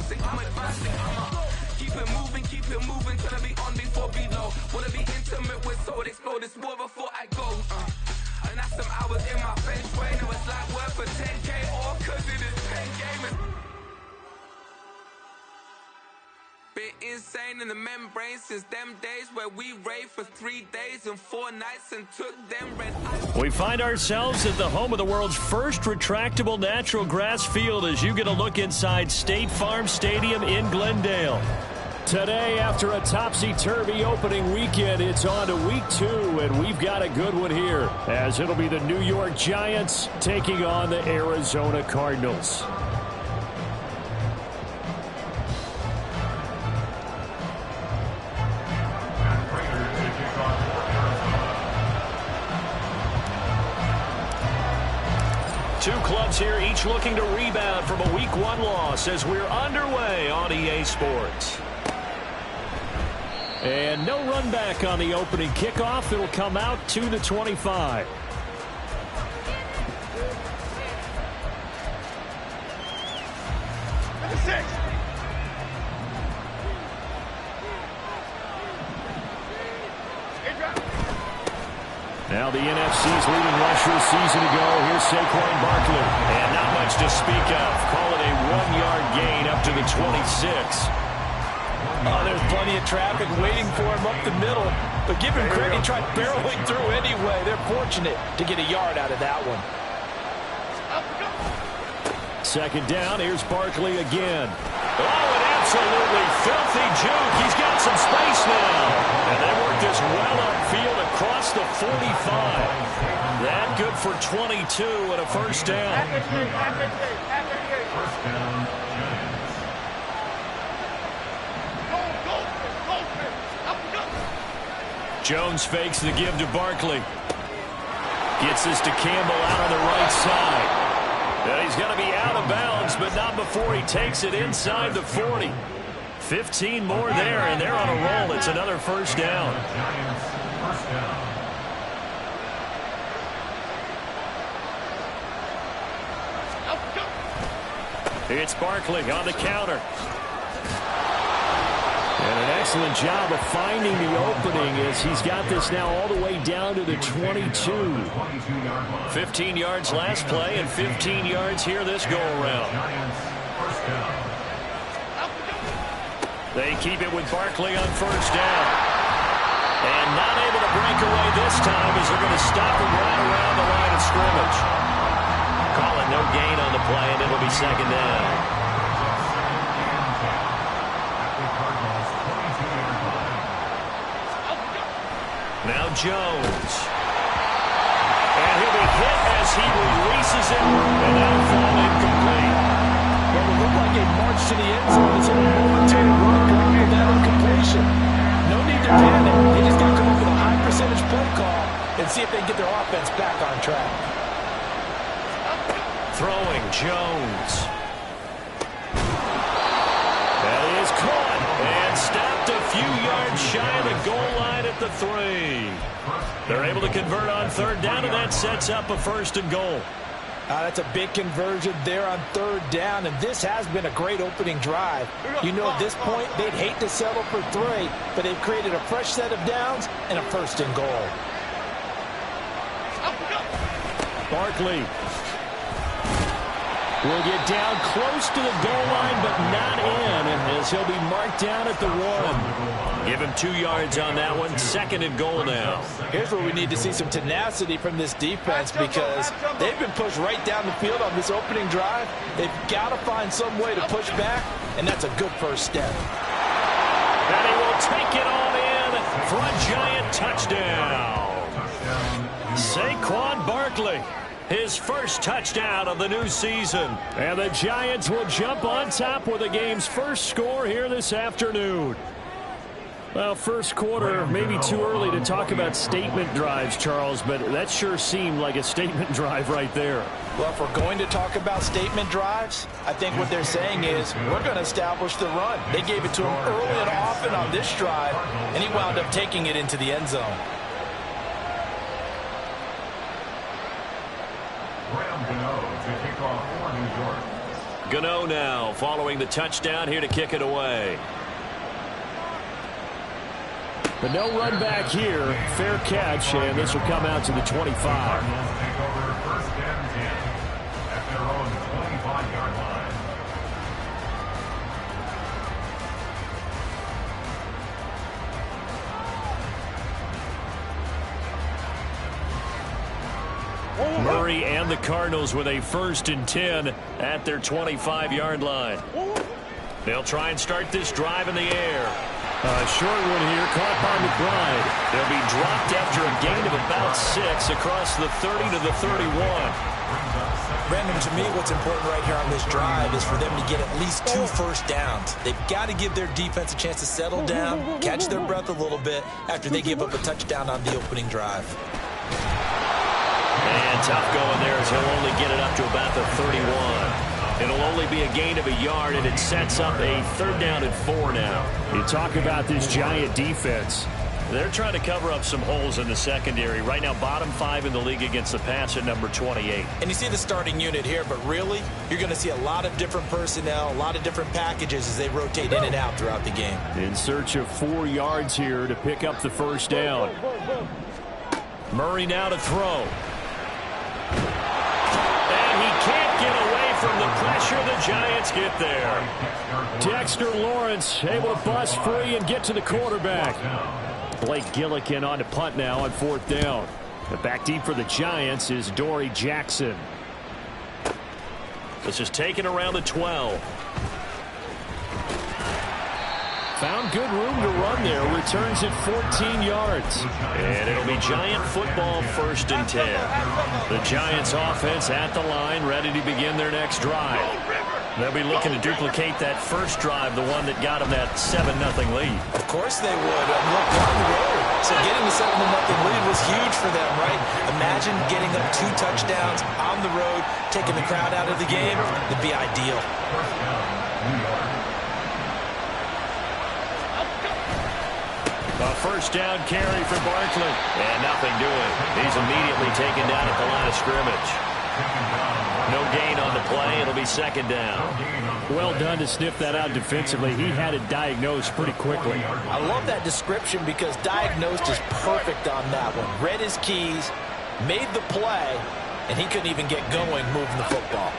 advancing, I'm advancing, keep it moving till I be on before below. Wanna be intimate with soul, explore this war before I go. And that's some hours in my bench brain. It was like work for 10K or cause it is 10 gaming. Been insane in the membrane since them days where we raved for 3 days and 4 nights and took them red eyes. We find ourselves at the home of the world's first retractable natural grass field as you get a look inside State Farm Stadium in Glendale. Today, after a topsy-turvy opening weekend, it's on to week 2, and we've got a good one here, as it'll be the New York Giants taking on the Arizona Cardinals. Two clubs here, each looking to rebound from a Week 1 loss as we're underway on EA Sports. And no run back on the opening kickoff. It'll come out to the 25. Now the NFC's leading rusher a season ago. Here's Saquon Barkley. And not much to speak of. Call it a 1-yard gain up to the 26. Oh, there's plenty of traffic waiting for him up the middle. But give him credit, he tried barreling through anyway. They're fortunate to get a yard out of that one. Second down, here's Barkley again. Oh, an absolutely filthy juke. He's got some space now. And they work this well upfield across the 45. That good for 22 and a first down. First down. Jones fakes the give to Barkley. Gets this to Campbell out on the right side. And he's going to be out of bounds, but not before he takes it inside the 40. 15 more there, and they're on a roll. It's another first down. First down. It's Barkley on the counter. And an excellent job of finding the opening as he's got this now all the way down to the 22. 15 yards last play and 15 yards here this go-around. They keep it with Barkley on first down. And not able to break away this time as they're going to stop him right around the line of scrimmage. Calling no gain on the play, and it'll be second down. Now Jones. And he'll be hit as he releases it, and that'll fall incomplete. Well, it looked like a march to the end zone as a momentary roadblock with that incompletion. No need to panic. They just got to come up with a high percentage play call and see if they can get their offense back on track. Throwing Jones. That is caught and stopped a few yards shy of the goal line at the 3. They're able to convert on third down, and that sets up a first and goal. That's a big conversion there on third down, and this has been a great opening drive. You know, at this point, they'd hate to settle for 3, but they've created a fresh set of downs and a first and goal. Barkley will get down close to the goal line, but not in, as he'll be marked down at the 1. Give him 2 yards on that one. Second and goal now. Here's where we need to see some tenacity from this defense because they've been pushed right down the field on this opening drive. They've got to find some way to push back, and that's a good first step. And he will take it all in for a Giant touchdown. Saquon Barkley. His first touchdown of the new season. And the Giants will jump on top with the game's first score here this afternoon. Well, first quarter, maybe too early to talk about statement drives, Charles, but that sure seemed like a statement drive right there. Well, if we're going to talk about statement drives, I think what they're saying is we're going to establish the run. They gave it to him early and often on this drive, and he wound up taking it into the end zone. To kick off for New York. Gano now following the touchdown here to kick it away. But no run back here. Fair catch, and this will come out to the 25. Cardinals take over first and 10 at their own 25-yard line. Murray and the Cardinals with a 1st and 10 at their 25-yard line. They'll try and start this drive in the air. Short one here, caught by McBride. They'll be dropped after a gain of about 6 across the 30 to the 31. Brandon, to me, what's important right here on this drive is for them to get at least 2 first downs. They've got to give their defense a chance to settle down, catch their breath a little bit after they give up a touchdown on the opening drive. And tough going there as he'll only get it up to about the 31. It'll only be a gain of a yard, and it sets up a 3rd down and 4 now. You talk about this Giant defense. They're trying to cover up some holes in the secondary. Right now, bottom 5 in the league against the pass at number 28. And you see the starting unit here, but really, you're going to see a lot of different personnel, a lot of different packages as they rotate in and out throughout the game. In search of 4 yards here to pick up the 1st down. Murray now to throw. And he can't get away from the pressure. The Giants get there. Dexter Lawrence able to bust free and get to the quarterback. Blake Gillikin on to punt now on 4th down. The back deep for the Giants is Dory Jackson. This is taken around the 12. Found good room to run there. Returns at 14 yards. And it'll be Giant football 1st and 10. The Giants offense at the line, ready to begin their next drive. They'll be looking to duplicate that first drive, the one that got them that 7-0 lead. Of course they would. Look, down the road. So getting the 7-0 lead was huge for them, right? Imagine getting up 2 touchdowns on the road, taking the crowd out of the game. It'd be ideal. First down, New York. A 1st down carry for Barkley. And nothing doing. He's immediately taken down at the line of scrimmage. No gain on the play. It'll be 2nd down. Well done to sniff that out defensively. He had it diagnosed pretty quickly. I love that description because diagnosed is perfect on that one. Read his keys, made the play, and he couldn't even get going moving the football.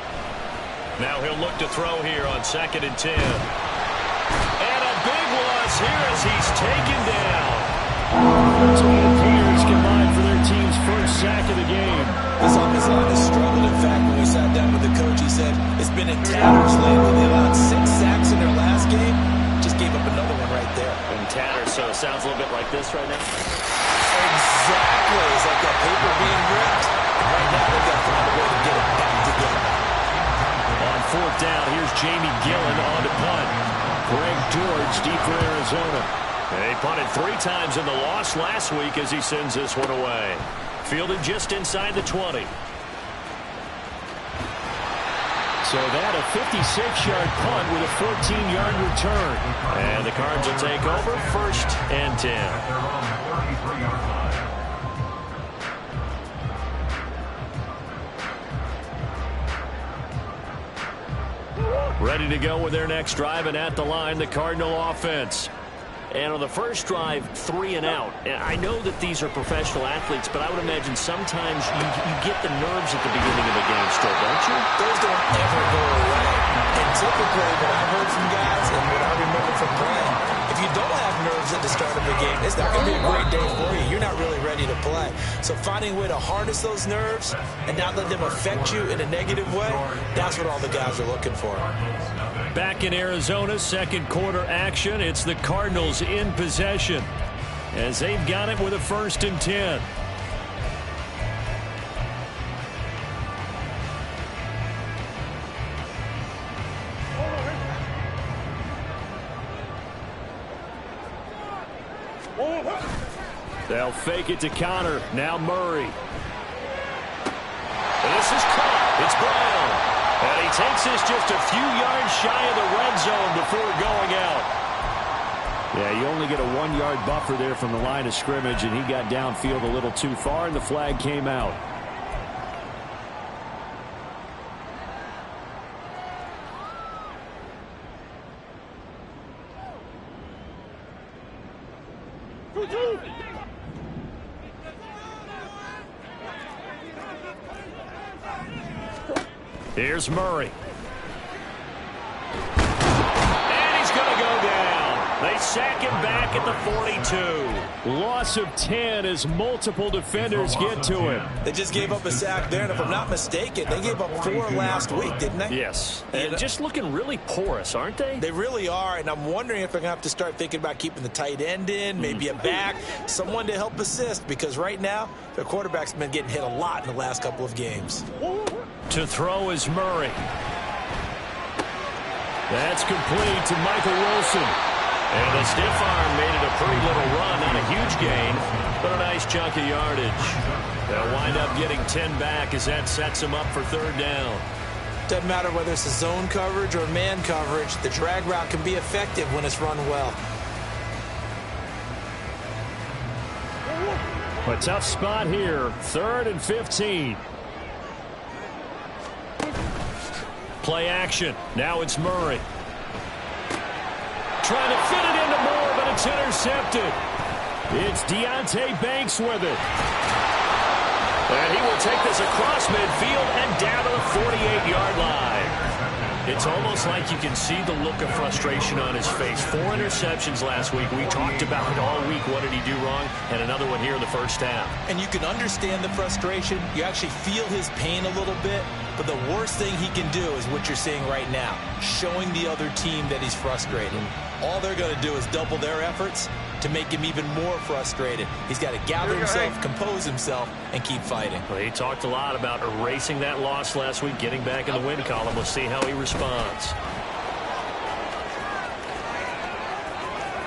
Now he'll look to throw here on 2nd and 10. And a big loss here as he's taken down. So the Peters combined for their team's 1st sack of the game. This offensive line has struggled. In fact, when we sat down with the coach, he said it's been in tatters lately. They allowed 6 sacks in their last game. Just gave up another one right there. In tatters, so it sounds a little bit like this right now. Exactly. It's like that paper being ripped. And right now, they've got to find a way to get it back together. On 4th down, here's Jamie Gillen on to punt. Greg George deep for Arizona. They punted 3 times in the loss last week as he sends this one away. Fielded just inside the 20. So that a 56-yard punt with a 14-yard return. And the Cards will take over 1st and 10. At their own 33-yard line. Ready to go with their next drive, and at the line, the Cardinal offense. And on the first drive, 3 and out. And I know that these are professional athletes, but I would imagine sometimes you get the nerves at the beginning of a game still, don't you? Those don't ever go away. And typically, what I've heard from guys and what I remember from playing, if you don't have nerves at the start of the game, it's not going to be a great day for you. You're not really ready to play. So finding a way to harness those nerves and not let them affect you in a negative way, that's what all the guys are looking for. Back in Arizona, 2nd quarter action. It's the Cardinals in possession as they've got it with a 1st and 10. They'll fake it to Connor. Now Murray. This is caught. It's Brown. And he takes this just a few yards shy of the red zone before going out. Yeah, you only get a 1-yard buffer there from the line of scrimmage, and he got downfield a little too far, and the flag came out. Here's Murray. And he's going to go down. They sack him back at the 42. Loss of 10 as multiple defenders get to him. They just gave up a sack there, and if I'm not mistaken, they gave up 4 last week, didn't they? Yes. And just looking really porous, aren't they? They really are, and I'm wondering if they're going to have to start thinking about keeping the tight end in, maybe a back, someone to help assist, because right now, their quarterback's been getting hit a lot in the last couple of games. To throw is Murray. That's complete to Michael Wilson. And the stiff arm made it a pretty little run, not a huge gain, but a nice chunk of yardage. They'll wind up getting 10 back as that sets them up for 3rd down. Doesn't matter whether it's a zone coverage or man coverage, the drag route can be effective when it's run well. A tough spot here, 3rd and 15. Play action. Now it's Murray. Trying to fit it into Moore, but it's intercepted. It's Deonte Banks with it. And he will take this across midfield and down to the 48-yard line. It's almost like you can see the look of frustration on his face. 4 interceptions last week. We talked about it all week. What did he do wrong? And another one here in the first half. And you can understand the frustration. You actually feel his pain a little bit. But the worst thing he can do is what you're seeing right now, showing the other team that he's frustrated. All they're going to do is double their efforts to make him even more frustrated. He's got to gather himself, compose himself, and keep fighting. Well, he talked a lot about erasing that loss last week, getting back in the win column. We'll see how he responds.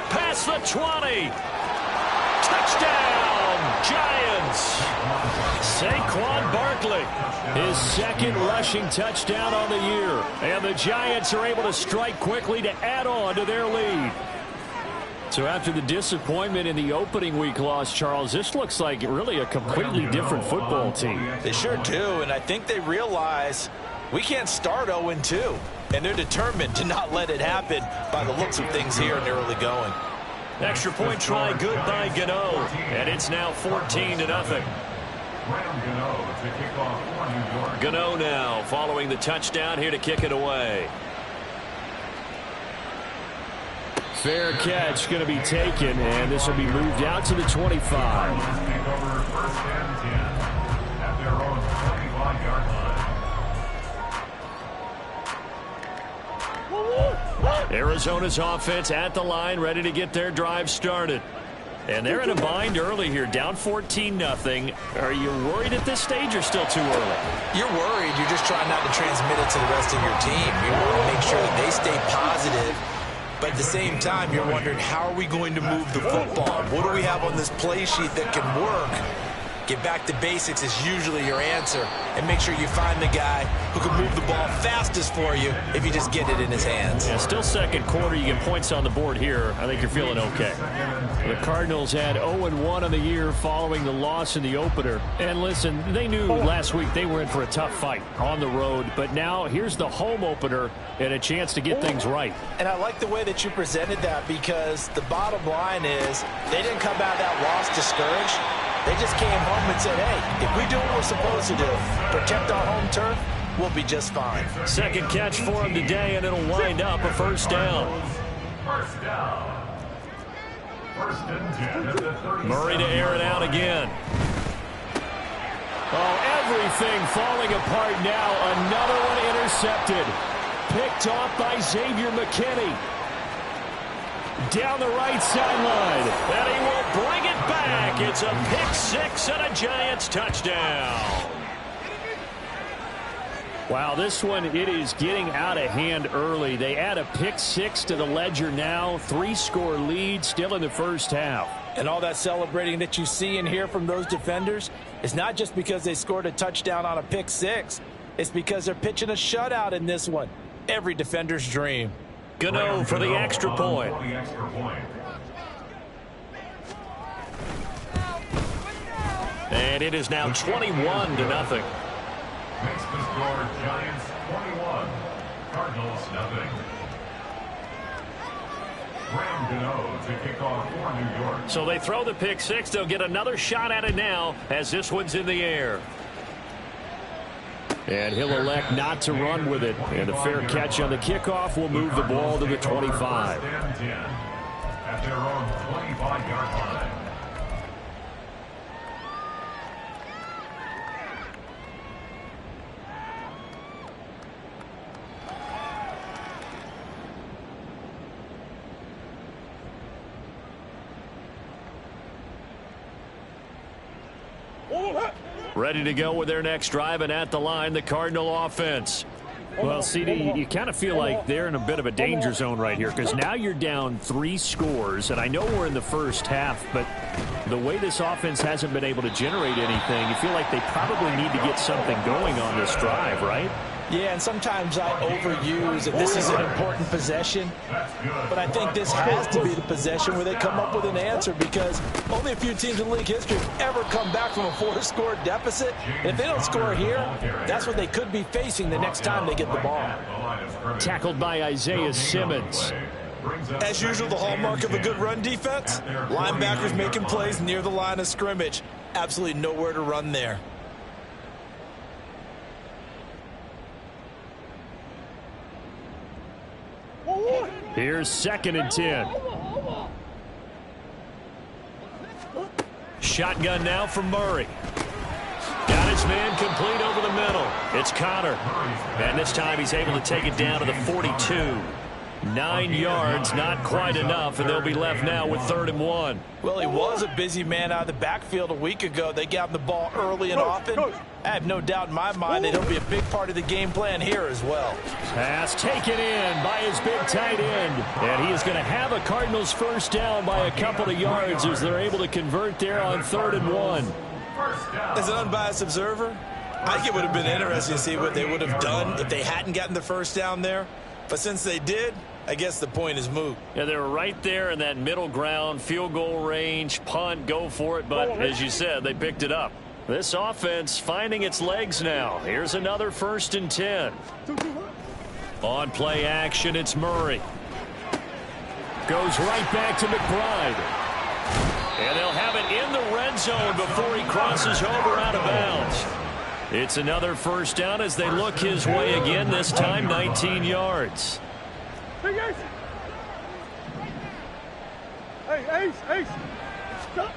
Past the 20. Touchdown, Giants. Saquon Barkley, his 2nd rushing touchdown on the year. And the Giants are able to strike quickly to add on to their lead. So after the disappointment in the opening week loss, Charles, this looks like really a completely different football team. They sure do, and I think they realize we can't start 0-2. And they're determined to not let it happen by the looks of things here in the early going. Extra point try good by Gano, and it's now 14-0. Gano now following the touchdown here to kick it away. Fair catch going to be taken, and this will be moved out to the 25. First and 10 at their own 25-yard line. Arizona's offense at the line, ready to get their drive started. And they're in a bind early here, down 14-0. Are you worried at this stage or still too early? You're worried. You're just trying not to transmit it to the rest of your team. You want to make sure that they stay positive. But at the same time, you're wondering, how are we going to move the football? What do we have on this play sheet that can work? Get back to basics is usually your answer. And make sure you find the guy who can move the ball fastest for you if you just get it in his hands. Yeah, still 2nd quarter. You get points on the board here. I think you're feeling okay. The Cardinals had 0-1 on the year following the loss in the opener. And listen, they knew last week they were in for a tough fight on the road. But now here's the home opener and a chance to get things right. And I like the way that you presented that, because the bottom line is they didn't come out of that loss discouraged. They just came home and said, hey, if we do what we're supposed to do, protect our home turf, we'll be just fine. 2nd catch for him today, and it'll wind up a 1st down. First down. First and 10 at the 37. Murray to air it out again. Oh, everything falling apart now. Another one intercepted. Picked off by Xavier McKinney. Down the right sideline. And he will bring it back. It's a pick-6 and a Giants touchdown. Wow, this one, it is getting out of hand early. They add a pick-6 to the ledger now. 3-score lead still in the first half. And all that celebrating that you see and hear from those defenders is not just because they scored a touchdown on a pick-6. It's because they're pitching a shutout in this one. Every defender's dream. Gano for the extra point. And it is now 21-0. Makes the score Giants 21, Cardinals 0. To kick off for New York. So they throw the pick six. They'll get another shot at it now as this one's in the air. And he'll elect not to run with it. And a fair catch on the kickoff will move the ball to the 25. At their own 25-yard line. Ready to go with their next drive, and at the line, the Cardinal offense. Well, CD, you kind of feel like they're in a bit of a danger zone right here because now you're down 3 scores, and I know we're in the first half, but the way this offense hasn't been able to generate anything, you feel like they probably need to get something going on this drive, right? Yeah, and sometimes I overuse that this is an important possession, but I think this has to be the possession where they come up with an answer because only a few teams in league history have ever come back from a 4-score deficit. And if they don't score here, that's what they could be facing the next time they get the ball. Tackled by Isaiah Simmons. As usual, the hallmark of a good run defense, linebackers making plays near the line of scrimmage. Absolutely nowhere to run there. Here's 2nd and 10. Shotgun now from Murray. Got his man complete over the middle. It's Connor. And this time he's able to take it down to the 42. 9 yards, not quite enough, and they'll be left now with 3rd and 1. Well, he was a busy man out of the backfield a week ago. They got him the ball early and often. I have no doubt in my mind that he'll be a big part of the game plan here as well. Pass taken in by his big tight end. And he is going to have a Cardinals first down by a couple of yards as they're able to convert there on 3rd and 1. As an unbiased observer, I think it would have been interesting to see what they would have done if they hadn't gotten the first down there. But since they did, I guess the point is moot. Yeah, they were right there in that middle ground, field goal range, punt, go for it. But as you said, they picked it up. This offense finding its legs now. Here's another 1st and 10. On play action, it's Murray. Goes right back to McBride. And they'll have it in the red zone before he crosses over out of bounds. It's another first down as they look his way again, this time 19 yards. Hey, guys. Hey, Ace. Stop.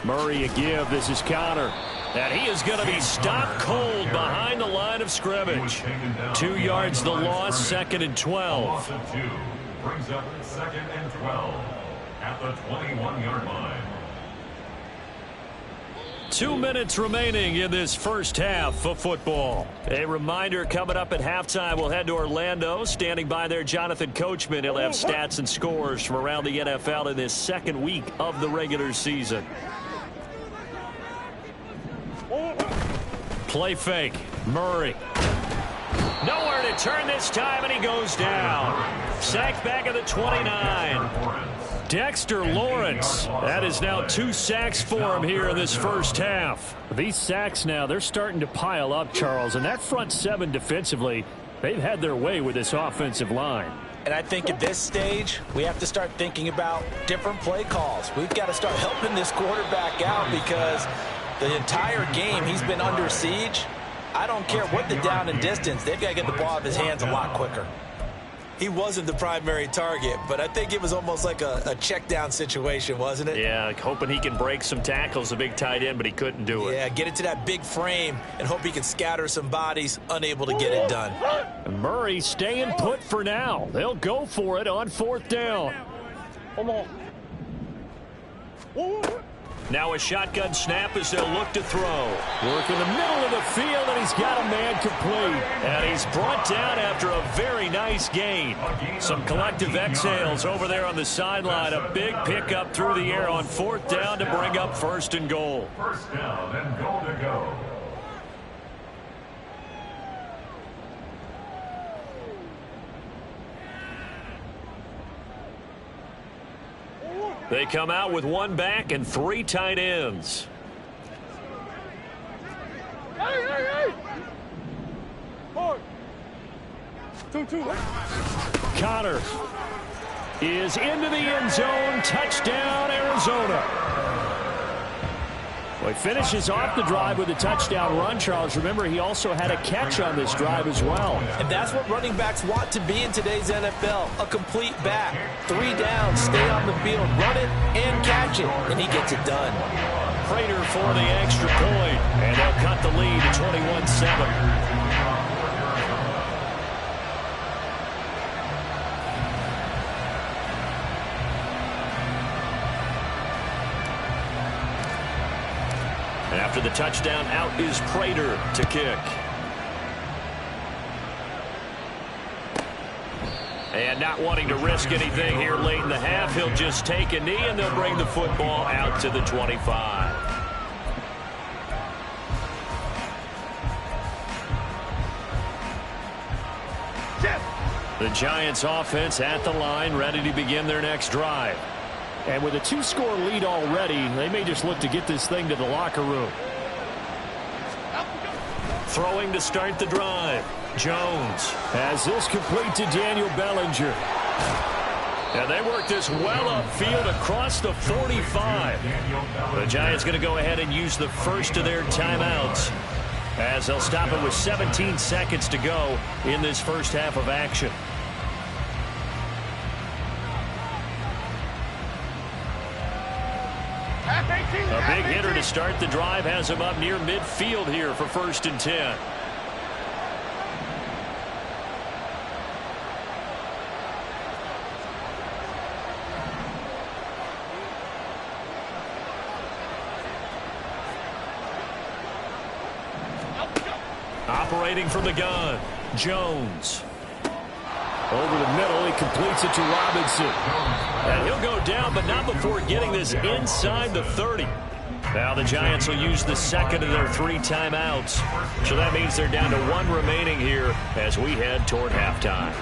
Murray a give. This is Connor. And he is going to be stopped cold behind the line of scrimmage. 2 yards the loss, 2nd and 12. Brings up 2nd and 12 at the 21-yard line. 2 minutes remaining in this first half of football. A reminder, coming up at halftime, we'll head to Orlando. Standing by there, Jonathan Coachman. He'll have stats and scores from around the NFL in this 2nd week of the regular season. Play fake. Murray. Nowhere to turn this time, and he goes down. Sacked back at the 29. Dexter Lawrence. That is now 2 sacks for him here in this first half. These sacks now, they're starting to pile up, Charles. And that front 7 defensively, they've had their way with this offensive line. And I think at this stage, we have to start thinking about different play calls. We've got to start helping this quarterback out because the entire game he's been under siege. I don't care what the down and distance. They've got to get the ball out of his hands a lot quicker. He wasn't the primary target, but I think it was almost like a check down situation, wasn't it? Yeah, hoping he can break some tackles, a big tight end, but he couldn't do it. Yeah, get it to that big frame and hope he can scatter some bodies, unable to get it done. And Murray staying put for now. They'll go for it on 4th down. Now a shotgun snap as they'll look to throw. Work in the middle of the field, and he's got a man complete. And he's brought down after a very nice gain. Some collective exhales over there on the sideline. A big pickup through the air on 4th down to bring up 1st and goal. First down and goal to go. They come out with 1 back and 3 tight ends. Hey. 4, 2. Connor. is into the end zone. Touchdown, Arizona. Well, he finishes off the drive with a touchdown run, Charles. Remember, he also had a catch on this drive as well. And that's what running backs want to be in today's NFL, a complete back. 3 down, stay on the field, run it, and catch it, and he gets it done. Prater for the extra point, and they'll cut the lead to 21-7. After the touchdown, out is Prater to kick. And not wanting to risk anything here late in the half, he'll just take a knee, and they'll bring the football out to the 25. The Giants offense at the line, ready to begin their next drive. And with a 2-score lead already, they may just look to get this thing to the locker room. Throwing to start the drive. Jones has this complete to Daniel Bellinger. And they work this well upfield across the 45. The Giants going to go ahead and use the first of their timeouts, as they'll stop it with 17 seconds to go in this first half of action. A big hitter to start the drive has him up near midfield here for 1st and 10. Operating from the gun, Jones. Over the middle, he completes it to Robinson. And he'll go down, but not before getting this inside the 30. Now the Giants will use the second of their 3 timeouts. So that means they're down to 1 remaining here as we head toward halftime.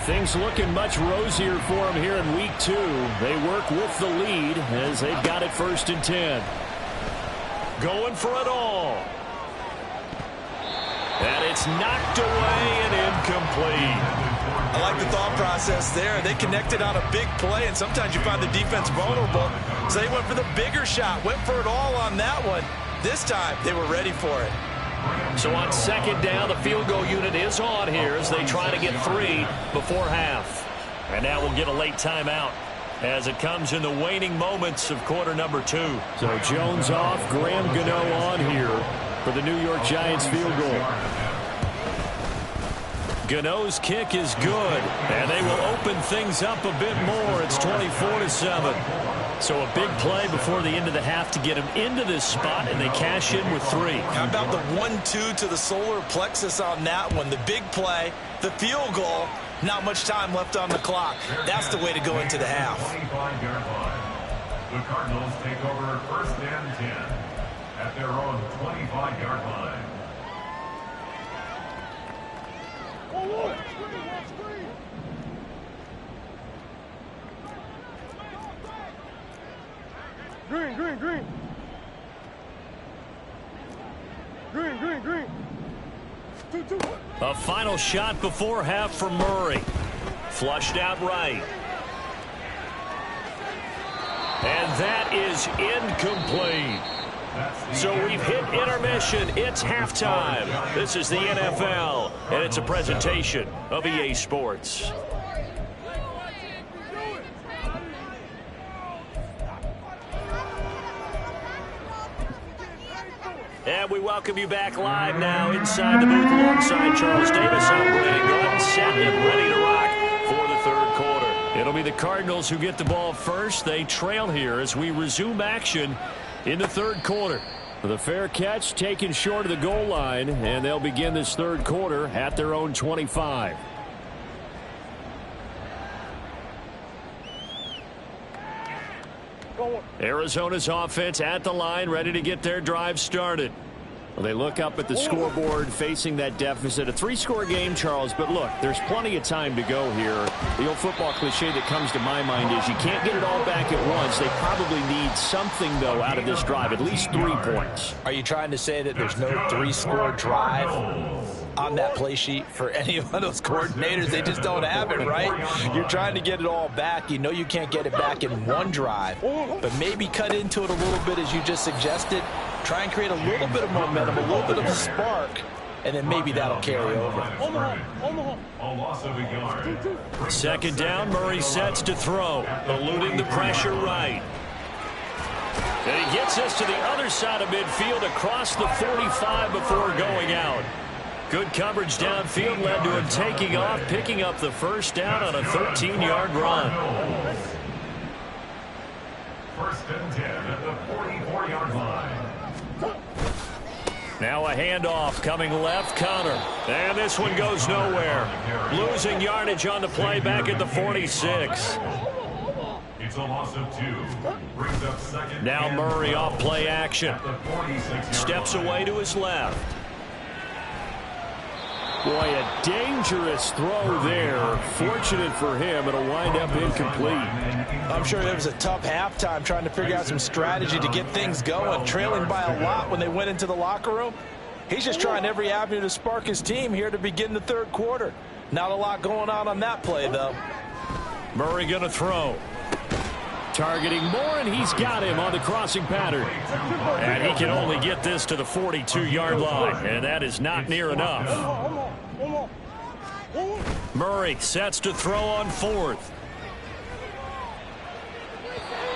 Things looking much rosier for them here in week 2. They work with the lead as they've got it 1st and 10. Going for it all. And it's knocked away and incomplete. I like the thought process there. They connected on a big play, and sometimes you find the defense vulnerable. So they went for the bigger shot, went for it all on that one. This time, they were ready for it. So on 2nd down, the field goal unit is on here as they try to get 3 before half. And now we'll get a late timeout as it comes in the waning moments of quarter number 2. So Jones off, Graham Gano on here for the New York Giants field goal. Gano's kick is good, and they will open things up a bit more. It's 24-7. So a big play before the end of the half to get him into this spot, and they cash in with 3. How about the 1-2 to the solar plexus on that one? The big play, the field goal, not much time left on the clock. That's the way to go into the half. 25-yard line. The Cardinals take over 1st and 10 at their own 25-yard line. Green, green, green. Green, green, green. 2, 2. A final shot before half from Murray. Flushed out right. And that is incomplete. So we've hit intermission. It's halftime. This is the NFL, and it's a presentation of EA Sports. And we welcome you back live now inside the booth alongside Charles Davis. I'm Brandon Gordon, set and ready to rock for the 3rd quarter. It'll be the Cardinals who get the ball first. They trail here as we resume action in the 3rd quarter. The fair catch taken short of the goal line, and they'll begin this 3rd quarter at their own 25. Arizona's offense at the line, ready to get their drive started. Well, they look up at the scoreboard facing that deficit. A 3-score game, Charles, but look, there's plenty of time to go here. The old football cliche that comes to my mind is you can't get it all back at once. They probably need something, though, out of this drive, at least 3 points. Are you trying to say that there's no 3-score drive on that play sheet for any of those coordinators? They just don't have it, right? You're trying to get it all back. You know you can't get it back in one drive, but maybe cut into it a little bit as you just suggested. Try and create a little bit of momentum, a little bit of a spark, and then maybe that'll carry over. A loss of a yard. Second down, Murray sets to throw, eluding the pressure right. And he gets us to the other side of midfield across the 45 before going out. Good coverage downfield led to him taking off, picking up the first down on a 13-yard run. First and 10 at the 44-yard line. Now a handoff coming left, Connor. And this one goes nowhere. Losing yardage on the play back at the 46. It's a loss of 2. Brings up second. Now Murray off play action. Steps away to his left. Boy, a dangerous throw there. Fortunate for him, it'll wind up incomplete. I'm sure it was a tough halftime trying to figure out some strategy to get things going, trailing by a lot when they went into the locker room. He's just trying every avenue to spark his team here to begin the third quarter. Not a lot going on that play, though. Murray going to throw. Targeting Moore, and he's got him on the crossing pattern. And he can only get this to the 42-yard line, and that is not near enough. Murray sets to throw on 4th.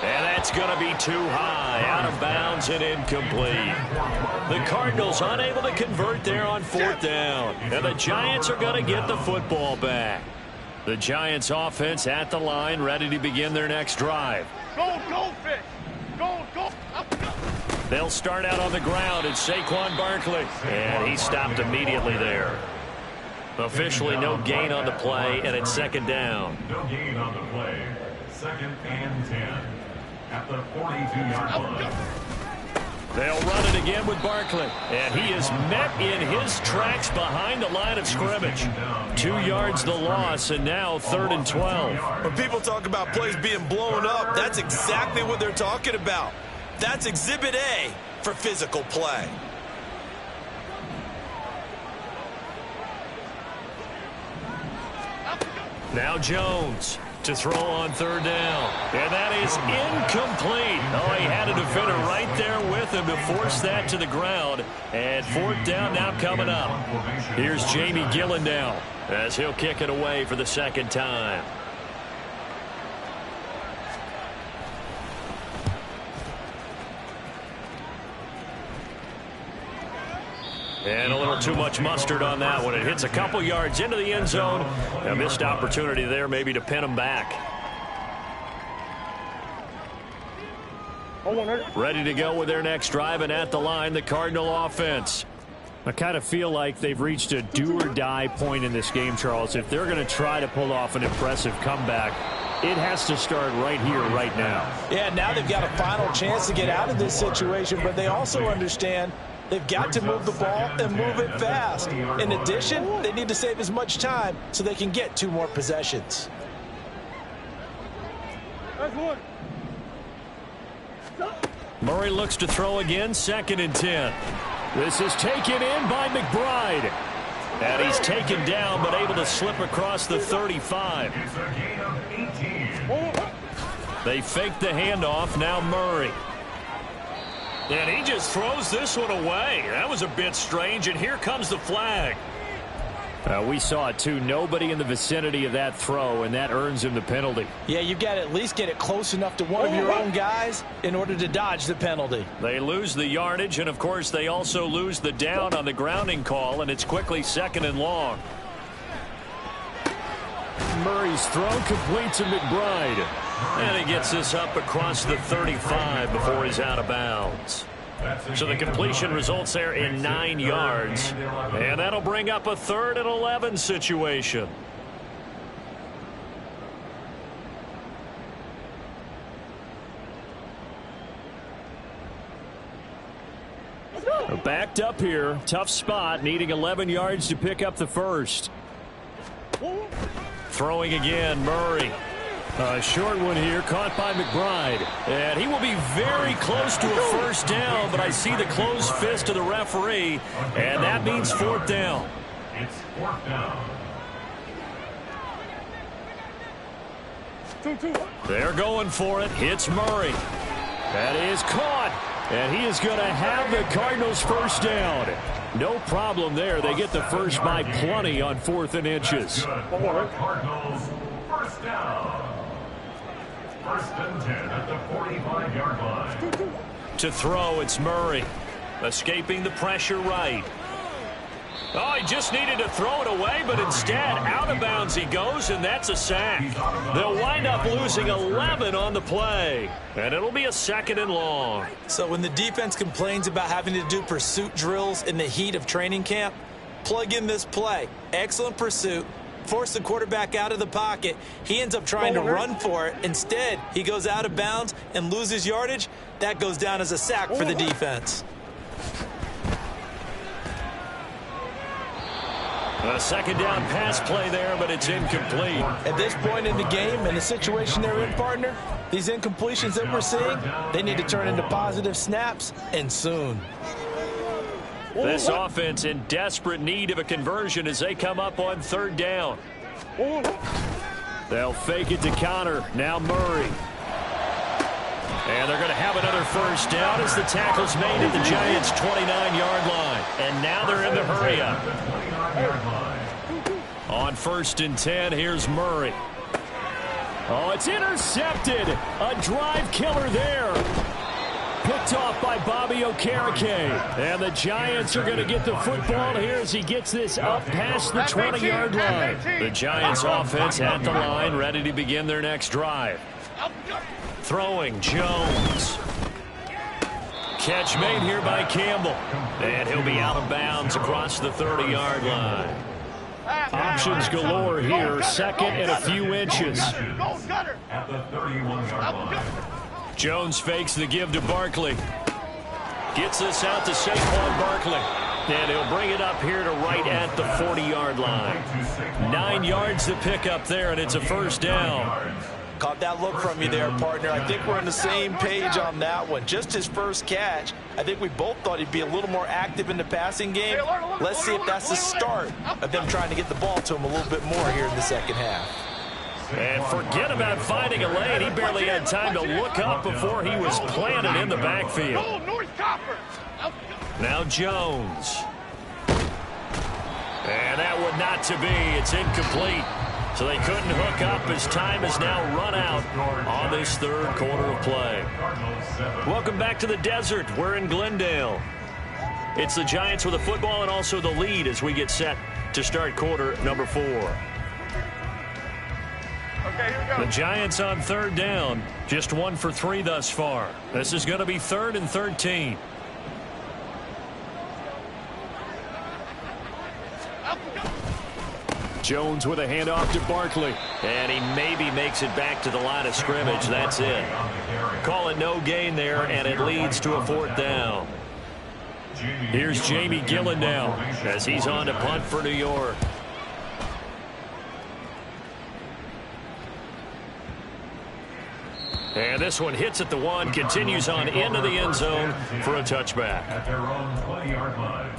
And that's going to be too high, out of bounds and incomplete. The Cardinals unable to convert there on 4th down. And the Giants are going to get the football back. The Giants offense at the line, ready to begin their next drive. Go, Fish. Go. They'll start out on the ground. It's Saquon Barkley. And he stopped immediately there. Officially no gain on the play, and it's second down. No gain on the play. Second and 10 at the 42-yard line. They'll run it again with Barkley. And he is met in his tracks behind the line of scrimmage. 2 yards the loss, and now 3rd and 12. When people talk about plays being blown up, that's exactly what they're talking about. That's Exhibit A for physical play. Now Jones to throw on 3rd down. And that is incomplete. Oh, he had a defender right there with him to force that to the ground. And 4th down now coming up. Here's Jamie Gillendow as he'll kick it away for the second time. And a little too much mustard on that one. It hits a couple yards into the end zone. A missed opportunity there maybe to pin him back. Ready to go with their next drive, and at the line, the Cardinal offense. I kind of feel like they've reached a do-or-die point in this game, Charles. If they're going to try to pull off an impressive comeback, it has to start right here, right now. Yeah, now they've got a final chance to get out of this situation, but they also understand they've got to move the ball and move it fast. In addition, they need to save as much time so they can get 2 more possessions. That's one. Murray looks to throw again, 2nd and 10. This is taken in by McBride. And he's taken down but able to slip across the 35. It's a gain of 18. They fake the handoff, now Murray. And he just throws this one away. That was a bit strange, and here comes the flag. We saw it too. Nobody in the vicinity of that throw, and that earns him the penalty. Yeah, you've got to at least get it close enough to one of your own guys in order to dodge the penalty. They lose the yardage, and of course they also lose the down on the grounding call, and it's quickly 2nd and long. Murray's throw complete to McBride. And he gets this up across the 35 before he's out of bounds. So the completion results there in 9 yards. And that'll bring up a 3rd and 11 situation. Backed up here. Tough spot. Needing 11 yards to pick up the first. Throwing again, Murray. A short one here, caught by McBride. And he will be very close to a first down, but I see the closed fist of the referee, and that means fourth down. It's fourth down. They're going for it. Hits Murray. That is caught. And he is going to have the Cardinals first down. No problem there. They get the first by plenty on 4th and inches. Cardinals first down. First and 10 at the 45-yard line. To throw, it's Murray. Escaping the pressure right. Oh, he just needed to throw it away, but instead, out of bounds he goes, and that's a sack. They'll wind up losing 11 on the play, and it'll be a 2nd and long. So when the defense complains about having to do pursuit drills in the heat of training camp, plug in this play. Excellent pursuit. Force the quarterback out of the pocket. He ends up trying to run for it. Instead, he goes out of bounds and loses yardage. That goes down as a sack for the defense. A 2nd down pass play there, but it's incomplete. At this point in the game and the situation they're in, partner, these incompletions that we're seeing, they need to turn into positive snaps, and soon. This offense in desperate need of a conversion as they come up on 3rd down. They'll fake it to counter. Now Murray. And they're going to have another first down as the tackle's made at the Giants' 29-yard line. And now they're in the hurry-up. On 1st and 10, here's Murray. Oh, it's intercepted. A drive killer there. Picked off by Bobby Okereke. And the Giants are going to get the football here as he gets this up past the 20-yard line. The Giants offense at the line, ready to begin their next drive. Throwing, Jones. Catch made here by Campbell. And he'll be out of bounds across the 30-yard line. Options galore here. 2nd and a few inches. At the 31-yard line. Jones fakes the give to Barkley. Gets this out to Saquon Barkley. And he'll bring it up here to right at the 40-yard line. 9 yards to pick up there, and it's a first down. Caught that look from you there, partner. I think we're on the same page on that one. Just his first catch. I think we both thought he'd be a little more active in the passing game. Let's see if that's the start of them trying to get the ball to him a little bit more here in the 2nd half. And forget about finding a lane. He barely had time to look up before he was planted in the backfield. Now Jones. And that one not to be. It's incomplete. So they couldn't hook up as time has now run out on this 3rd quarter of play. Welcome back to the desert. We're in Glendale. It's the Giants with the football and also the lead as we get set to start quarter number 4. Okay, here we go. The Giants on 3rd down. Just 1 for 3 thus far. This is going to be 3rd and 13. Jones with a handoff to Barkley. And he maybe makes it back to the line of scrimmage. That's it. Call it no gain there, and it leads to a 4th down. Here's Jamie Gillen now as he's on to punt for New York. And this one hits at the 1, continues on into the end zone for a touchback. At their own 20-yard line.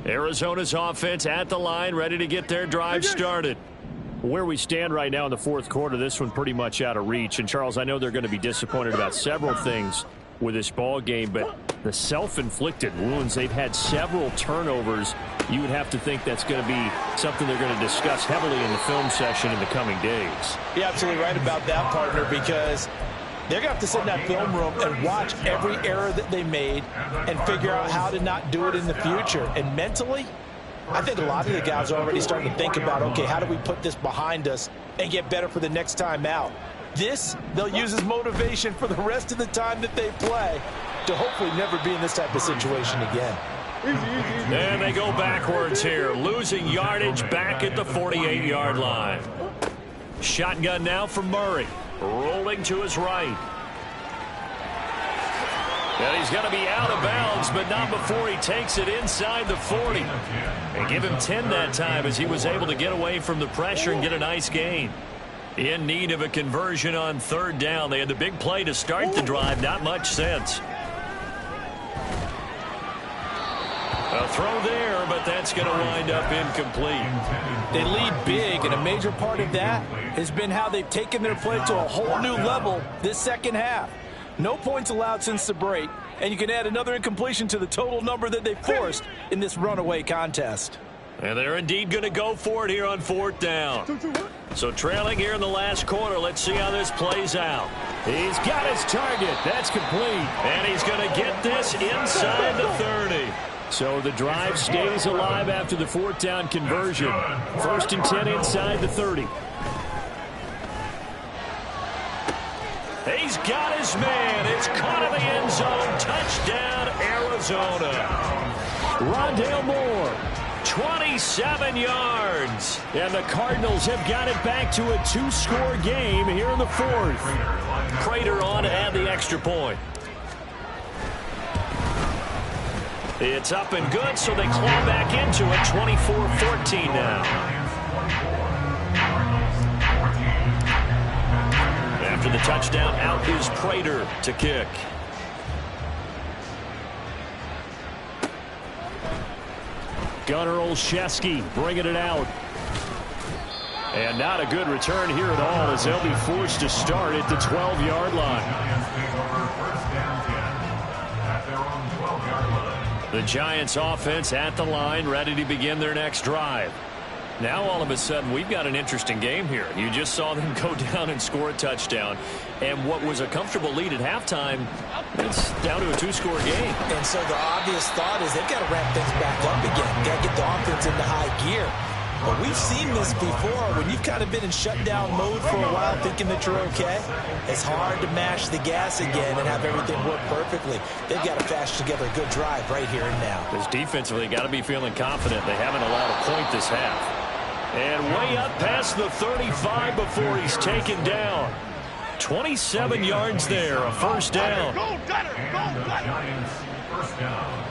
Arizona's offense at the line, ready to get their drive started. Where we stand right now in the 4th quarter, this one pretty much out of reach. And, Charles, I know they're going to be disappointed about several things with this ball game, but the self-inflicted wounds, they've had several turnovers. You would have to think that's going to be something they're going to discuss heavily in the film session in the coming days. You're absolutely right about that, partner, because they're going to have to sit in that film room and watch every error that they made and figure out how to not do it in the future. And mentally, I think a lot of the guys are already starting to think about, okay, how do we put this behind us and get better for the next time out? This, they'll use as motivation for the rest of the time that they play. to hopefully never be in this type of situation again. And they go backwards here, losing yardage back at the 48-yard line. Shotgun now from Murray, rolling to his right. And he's going to be out of bounds, but not before he takes it inside the 40. And give him 10 that time as he was able to get away from the pressure and get a nice gain. In need of a conversion on third down. They had the big play to start the drive, not much since. A throw there, but that's going to wind up incomplete. They lead big, and a major part of that has been how they've taken their play to a whole new level this second half. No points allowed since the break, and you can add another incompletion to the total number that they forced in this runaway contest. And they're indeed going to go for it here on fourth down. So trailing here in the last quarter, let's see how this plays out. He's got his target. That's complete. And he's going to get this inside the 30. So the drive stays alive after the fourth down conversion. First and 10 inside the 30. He's got his man. It's caught in the end zone. Touchdown, Arizona. Rondale Moore. 27 yards. And the Cardinals have got it back to a 2-score game here in the fourth. Prater on to add the extra point. It's up and good, so they claw back into it. 24-14 now. After the touchdown, out is Prater to kick. Gunnar Olszewski bringing it out. And not a good return here at all as they'll be forced to start at the 12-yard line. The Giants offense at the line, ready to begin their next drive. Now all of a sudden we've got an interesting game here. You just saw them go down and score a touchdown. And what was a comfortable lead at halftime, it's down to a 2-score game. And so the obvious thought is they've got to ramp things back up again. Got to get the offense into high gear. But we've seen this before when you've kind of been in shutdown mode for a while thinking that you're okay. It's hard to mash the gas again and have everything work perfectly. They've got to fashion together a good drive right here and now. This defensively got to be feeling confident. They haven't allowed a point this half. And way up past the 35 before he's taken down. 27 yards there, a first down. Go, Gunner! Go, Gunner! Giants, first down.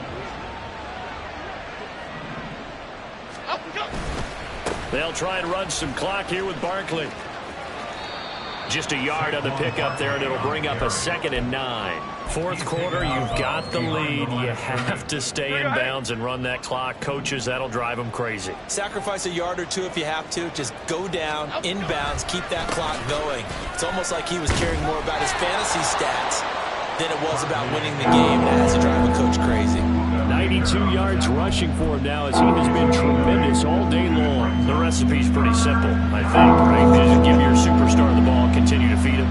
Up, go! They'll try and run some clock here with Barkley. Just a yard on the pickup there, and it'll bring up a 2nd and 9. Fourth quarter, you've got the lead. You have to stay in bounds and run that clock. Coaches, that'll drive them crazy. Sacrifice a yard or two if you have to. Just go down, inbounds, keep that clock going. It's almost like he was caring more about his fantasy stats than it was about winning the game. That has to drive a coach crazy. 92 yards rushing for him now as he has been tremendous all day long. The recipe's pretty simple, I think, right? Just give your superstar the ball, continue to feed him.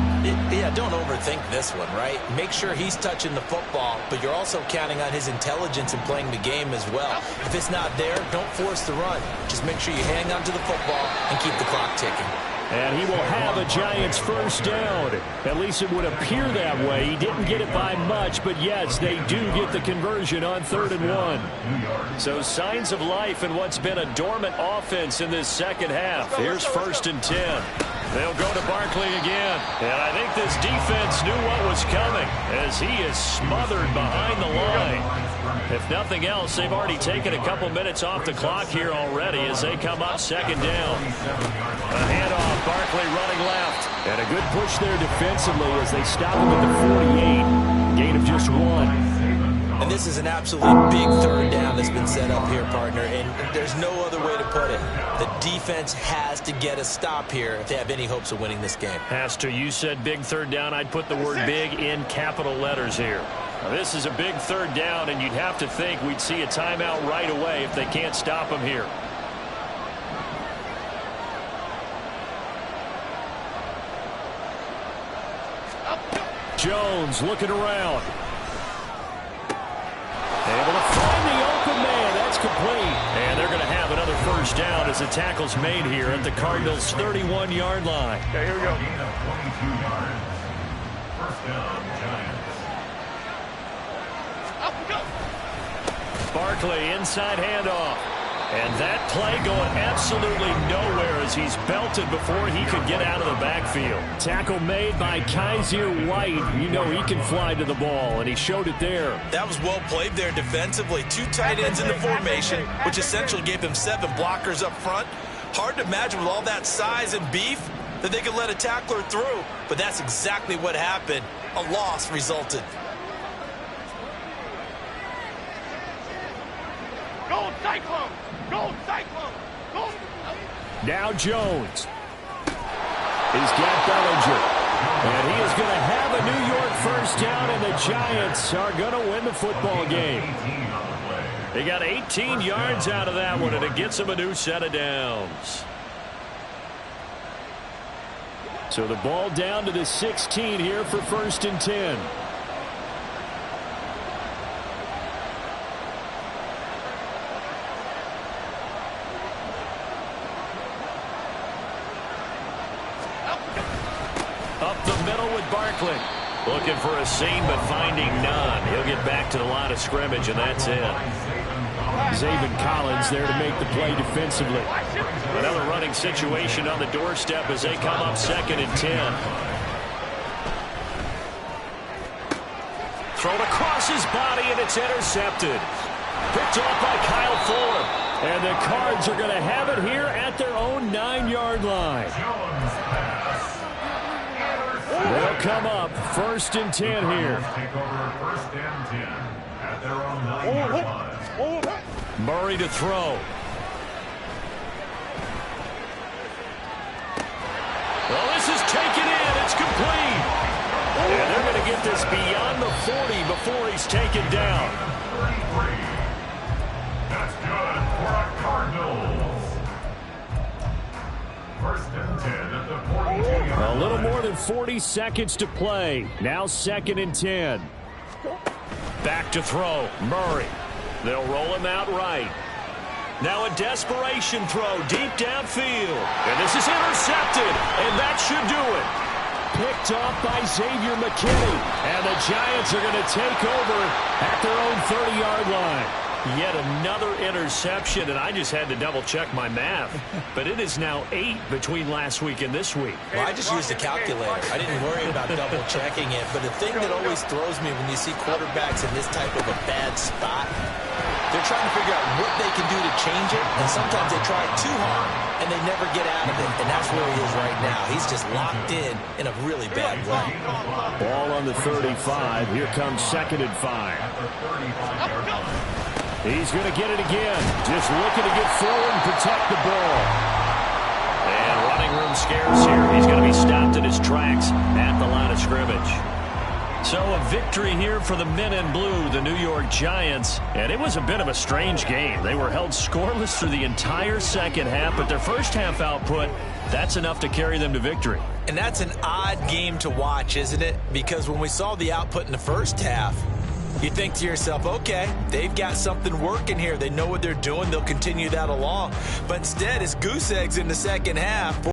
Yeah, don't overthink this one, right? Make sure he's touching the football, but you're also counting on his intelligence in playing the game as well. If it's not there, don't force the run. Just make sure you hang on to the football and keep the clock ticking. And he will have a Giants first down. At least it would appear that way. He didn't get it by much, but yes, they do get the conversion on 3rd and 1. So signs of life in what's been a dormant offense in this second half. Here's 1st and 10. They'll go to Barkley again. And I think this defense knew what was coming as he is smothered behind the line. If nothing else, they've already taken a couple minutes off the clock here already as they come up 2nd down. A handoff, Barkley running left. And a good push there defensively as they stop him at the 48. Gain of just 1. And this is an absolutely big 3rd down that's been set up here, partner, and there's no other way to put it. The defense has to get a stop here if they have any hopes of winning this game. Has to. You said big 3rd down. I'd put the word big in capital letters here. Now, this is a big 3rd down, and you'd have to think we'd see a timeout right away if they can't stop him here. Jones looking around. Able to find the open man. That's complete. And they're going to have another first down as the tackle's made here at the Cardinals' 31-yard line. Okay, here we go. 22 yards. First down, Giants. Barkley, inside handoff. And that play going absolutely nowhere as he's belted before he could get out of the backfield. Tackle made by Kaiser White. You know he can fly to the ball, and he showed it there. That was well played there defensively. 2 tight ends in the formation, which essentially gave them 7 blockers up front. Hard to imagine with all that size and beef that they could let a tackler through, but that's exactly what happened. A loss resulted. Go Cyclone! Go Cyclone! Go! Now Jones. He's got Bellinger. And he is going to have a New York first down, and the Giants are going to win the football game. They got 18 yards out of that one, and it gets them a new set of downs. So the ball down to the 16 here for 1st and 10. Up the middle with Barkley. Looking for a seam, but finding none. He'll get back to the line of scrimmage, and that's it. Zaven Collins there to make the play defensively. Another running situation on the doorstep as they come up 2nd and 10. Thrown across his body, and it's intercepted. Picked off by Kyle Fuller. And the Cards are going to have it here at their own 9-yard line. They'll come up 1st and 10 here. Take over 1st and 10 at their own 9-yard line. Murray to throw. Well, this is taken in. It's complete. And they're going to get this beyond the 40 before he's taken down. 33. That's good for the Cardinals. 1st and 10 at the 42-yard line. A little more than 40 seconds to play. Now 2nd and 10. Back to throw. Murray. They'll roll him out right. Now a desperation throw deep downfield. And this is intercepted. And that should do it. Picked off by Xavier McKinney. And the Giants are going to take over at their own 30-yard line. Yet another interception, and I just had to double-check my math. But it is now 8 between last week and this week. Well, I just used a calculator. I didn't worry about double-checking it. But the thing that always throws me when you see quarterbacks in this type of a bad spot, they're trying to figure out what they can do to change it. And sometimes they try too hard, and they never get out of it. And that's where he is right now. He's just locked in a really bad way. Ball on the 35. Here comes 2nd and 5. He's going to get it again. Just looking to get forward and protect the ball. And running room scarce here. He's going to be stopped in his tracks at the line of scrimmage. So a victory here for the men in blue, the New York Giants. And it was a bit of a strange game. They were held scoreless through the entire second half, but their first half output, that's enough to carry them to victory. And that's an odd game to watch, isn't it? Because when we saw the output in the first half, you think to yourself, okay, they've got something working here. They know what they're doing. They'll continue that along. But instead, it's goose eggs in the second half.